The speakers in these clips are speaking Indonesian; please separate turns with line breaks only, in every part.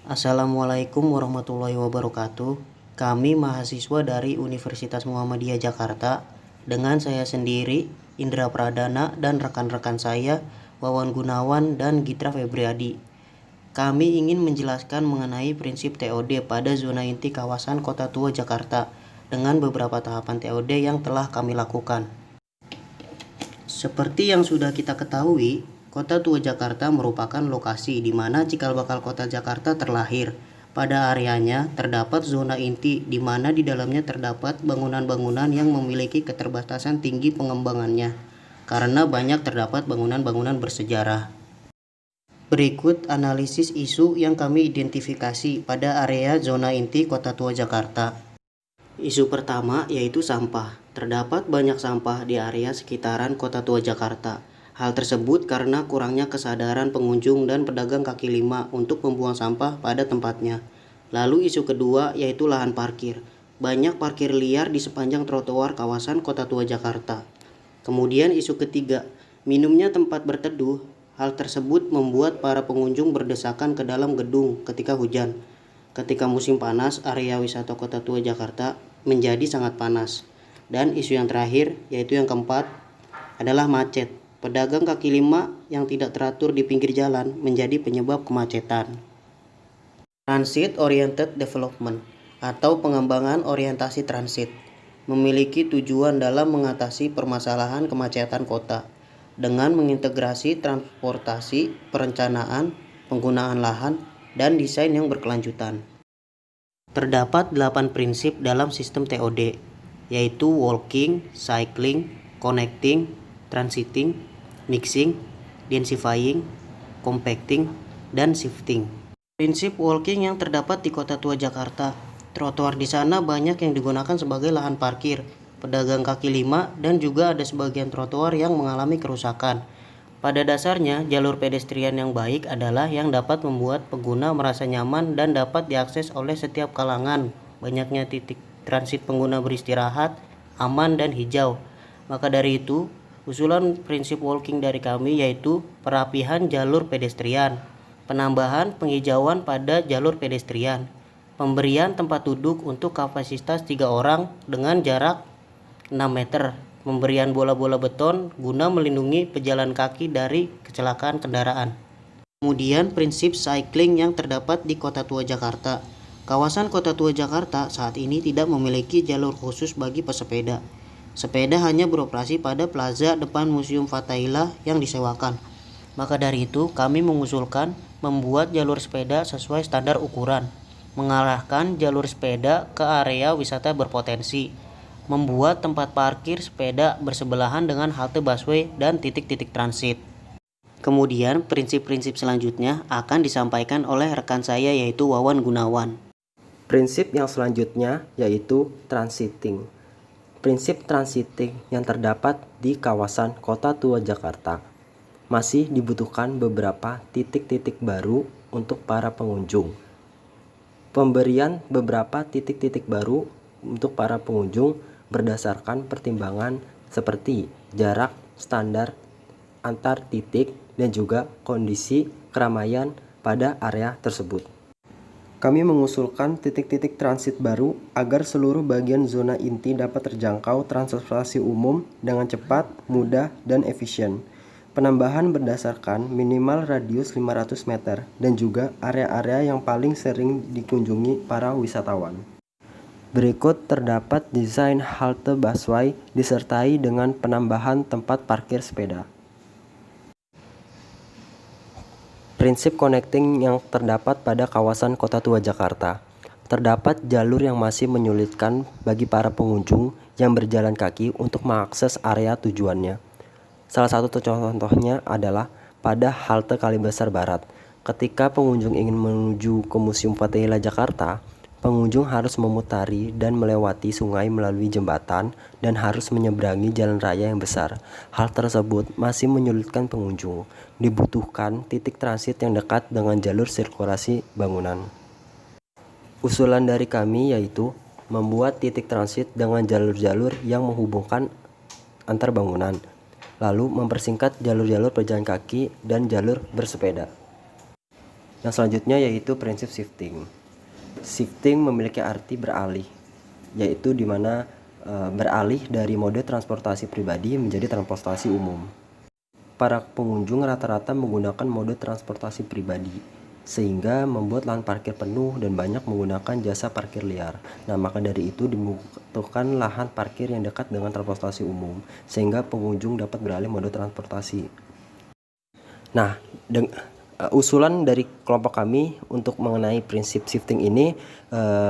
Assalamualaikum warahmatullahi wabarakatuh. Kami mahasiswa dari Universitas Muhammadiyah Jakarta dengan saya sendiri, Indra Pradana, dan rekan-rekan saya, Wawan Gunawan dan Gitra Febriadi. Kami ingin menjelaskan mengenai prinsip TOD pada zona inti kawasan Kota Tua Jakarta dengan beberapa tahapan TOD yang telah kami lakukan. Seperti yang sudah kita ketahui, Kota Tua Jakarta merupakan lokasi di mana cikal bakal Kota Jakarta terlahir. Pada areanya terdapat zona inti di mana di dalamnya terdapat bangunan-bangunan yang memiliki keterbatasan tinggi pengembangannya karena banyak terdapat bangunan-bangunan bersejarah. Berikut analisis isu yang kami identifikasi pada area zona inti Kota Tua Jakarta. Isu pertama yaitu sampah. Terdapat banyak sampah di area sekitaran Kota Tua Jakarta. Hal tersebut karena kurangnya kesadaran pengunjung dan pedagang kaki lima untuk membuang sampah pada tempatnya. Lalu isu kedua yaitu lahan parkir. Banyak parkir liar di sepanjang trotoar kawasan Kota Tua Jakarta. Kemudian isu ketiga, minimnya tempat berteduh. Hal tersebut membuat para pengunjung berdesakan ke dalam gedung ketika hujan. Ketika musim panas, area wisata Kota Tua Jakarta menjadi sangat panas. Dan isu yang terakhir, yaitu yang keempat, adalah macet. Pedagang kaki lima yang tidak teratur di pinggir jalan menjadi penyebab kemacetan. Transit Oriented Development atau pengembangan orientasi transit memiliki tujuan dalam mengatasi permasalahan kemacetan kota dengan mengintegrasi transportasi, perencanaan, penggunaan lahan, dan desain yang berkelanjutan. Terdapat 8 prinsip dalam sistem TOD, yaitu walking, cycling, connecting, transiting, mixing, densifying, compacting, dan shifting. Prinsip walking yang terdapat di Kota Tua Jakarta. Trotoar di sana banyak yang digunakan sebagai lahan parkir, pedagang kaki lima, dan juga ada sebagian trotoar yang mengalami kerusakan. Pada dasarnya, jalur pedestrian yang baik adalah yang dapat membuat pengguna merasa nyaman dan dapat diakses oleh setiap kalangan. Banyaknya titik transit pengguna beristirahat, aman, dan hijau. Maka dari itu, usulan prinsip walking dari kami yaitu perapihan jalur pedestrian, penambahan penghijauan pada jalur pedestrian, pemberian tempat duduk untuk kapasitas 3 orang dengan jarak 6 meter, pemberian bola-bola beton guna melindungi pejalan kaki dari kecelakaan kendaraan. Kemudian prinsip cycling yang terdapat di Kota Tua Jakarta. Kawasan Kota Tua Jakarta saat ini tidak memiliki jalur khusus bagi pesepeda. Sepeda hanya beroperasi pada plaza depan Museum Fathahillah yang disewakan. Maka dari itu, kami mengusulkan membuat jalur sepeda sesuai standar ukuran, mengarahkan jalur sepeda ke area wisata berpotensi, membuat tempat parkir sepeda bersebelahan dengan halte busway dan titik-titik transit. Kemudian, prinsip-prinsip selanjutnya akan disampaikan oleh rekan saya yaitu Wawan Gunawan.
Prinsip yang selanjutnya yaitu transiting. Prinsip transiting yang terdapat di kawasan Kota Tua Jakarta. Masih dibutuhkan beberapa titik-titik baru untuk para pengunjung. Pemberian beberapa titik-titik baru untuk para pengunjung berdasarkan pertimbangan seperti jarak standar antar titik dan juga kondisi keramaian pada area tersebut. Kami mengusulkan titik-titik transit baru agar seluruh bagian zona inti dapat terjangkau transportasi umum dengan cepat, mudah, dan efisien. Penambahan berdasarkan minimal radius 500 meter dan juga area-area yang paling sering dikunjungi para wisatawan. Berikut terdapat desain halte busway disertai dengan penambahan tempat parkir sepeda. Prinsip connecting yang terdapat pada kawasan Kota Tua Jakarta. Terdapat jalur yang masih menyulitkan bagi para pengunjung yang berjalan kaki untuk mengakses area tujuannya. Salah satu contohnya adalah pada halte Kalibasar Barat. Ketika pengunjung ingin menuju ke Museum Fathahillah Jakarta, pengunjung harus memutari dan melewati sungai melalui jembatan dan harus menyeberangi jalan raya yang besar. Hal tersebut masih menyulitkan pengunjung. Dibutuhkan titik transit yang dekat dengan jalur sirkulasi bangunan. Usulan dari kami yaitu membuat titik transit dengan jalur-jalur yang menghubungkan antar bangunan, lalu mempersingkat jalur-jalur pejalan kaki dan jalur bersepeda. Yang selanjutnya yaitu prinsip shifting. Shifting memiliki arti beralih, yaitu di mana beralih dari mode transportasi pribadi menjadi transportasi umum. Para pengunjung rata-rata menggunakan mode transportasi pribadi, sehingga membuat lahan parkir penuh dan banyak menggunakan jasa parkir liar. Nah, maka dari itu dibutuhkan lahan parkir yang dekat dengan transportasi umum, sehingga pengunjung dapat beralih mode transportasi. Nah, usulan dari kelompok kami untuk mengenai prinsip shifting ini,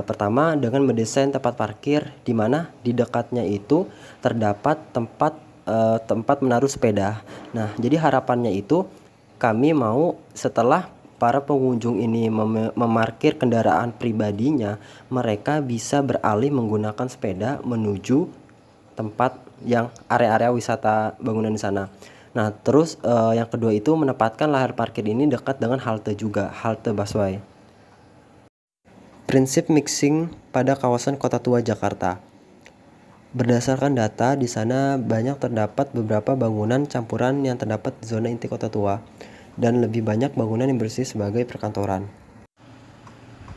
pertama dengan mendesain tempat parkir di mana di dekatnya itu terdapat tempat menaruh sepeda. Nah, jadi harapannya itu kami mau setelah para pengunjung ini memarkir kendaraan pribadinya, mereka bisa beralih menggunakan sepeda menuju tempat yang area-area wisata bangunan di sana. Nah, terus yang kedua itu menempatkan lahan parkir ini dekat dengan halte juga, halte busway. Prinsip mixing pada kawasan Kota Tua Jakarta. Berdasarkan data, di sana banyak terdapat beberapa bangunan campuran yang terdapat di zona inti Kota Tua, dan lebih banyak bangunan yang bersih sebagai perkantoran.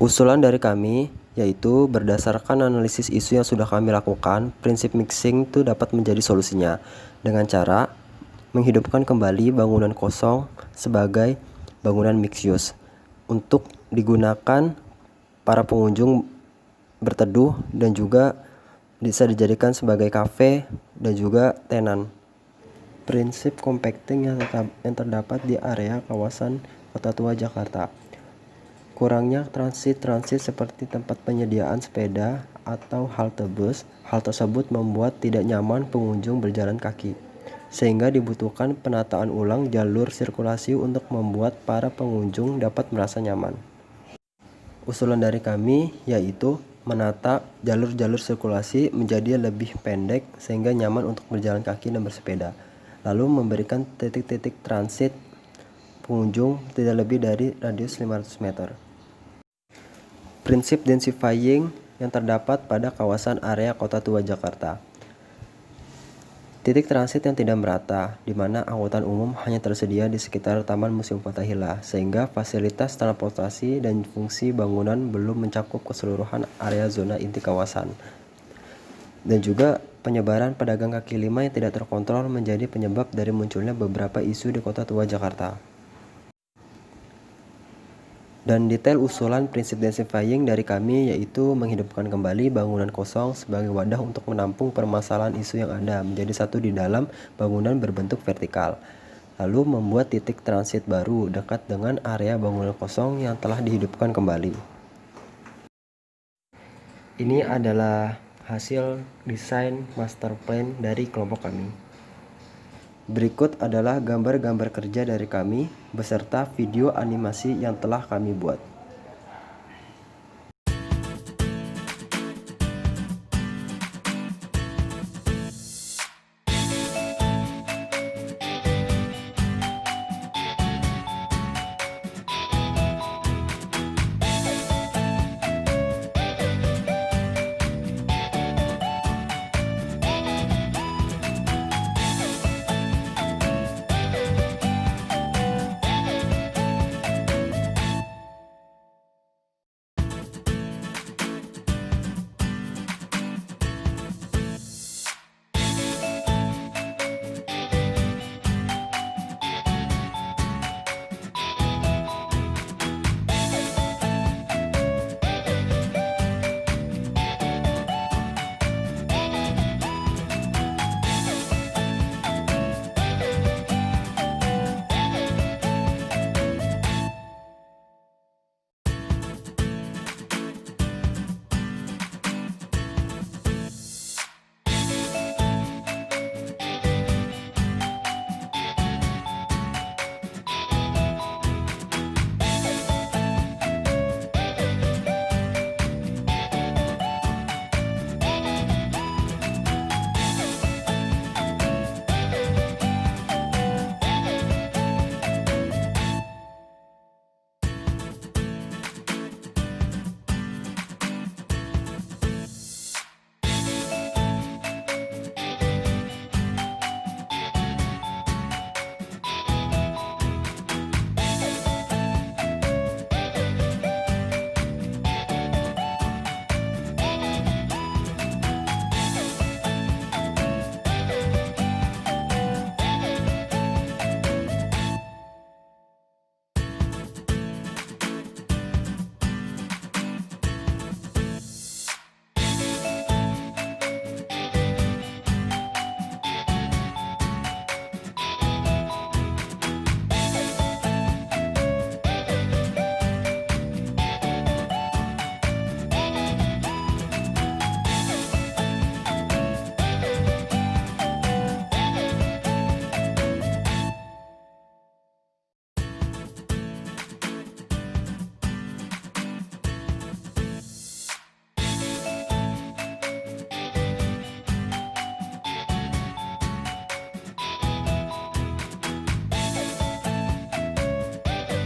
Usulan dari kami yaitu berdasarkan analisis isu yang sudah kami lakukan, prinsip mixing itu dapat menjadi solusinya dengan cara menghidupkan kembali bangunan kosong sebagai bangunan mixed use untuk digunakan para pengunjung berteduh dan juga bisa dijadikan sebagai kafe dan juga tenan. Prinsip compacting yang terdapat di area kawasan Kota Tua Jakarta. Kurangnya transit seperti tempat penyediaan sepeda atau halte bus. Hal tersebut membuat tidak nyaman pengunjung berjalan kaki, sehingga dibutuhkan penataan ulang jalur sirkulasi untuk membuat para pengunjung dapat merasa nyaman. Usulan dari kami yaitu menata jalur-jalur sirkulasi menjadi lebih pendek sehingga nyaman untuk berjalan kaki dan bersepeda. Lalu memberikan titik-titik transit pengunjung tidak lebih dari radius 500 meter. Prinsip densifying yang terdapat pada kawasan area Kota Tua Jakarta. Titik transit yang tidak merata, di mana angkutan umum hanya tersedia di sekitar Taman Museum Fathahillah, sehingga fasilitas transportasi dan fungsi bangunan belum mencakup keseluruhan area zona inti kawasan. Dan juga penyebaran pedagang kaki lima yang tidak terkontrol menjadi penyebab dari munculnya beberapa isu di Kota Tua Jakarta. Dan detail usulan prinsip densifying dari kami yaitu menghidupkan kembali bangunan kosong sebagai wadah untuk menampung permasalahan isu yang ada menjadi satu di dalam bangunan berbentuk vertikal. Lalu membuat titik transit baru dekat dengan area bangunan kosong yang telah dihidupkan kembali. Ini adalah hasil desain master plan dari kelompok kami. Berikut adalah gambar-gambar kerja dari kami beserta video animasi yang telah kami buat.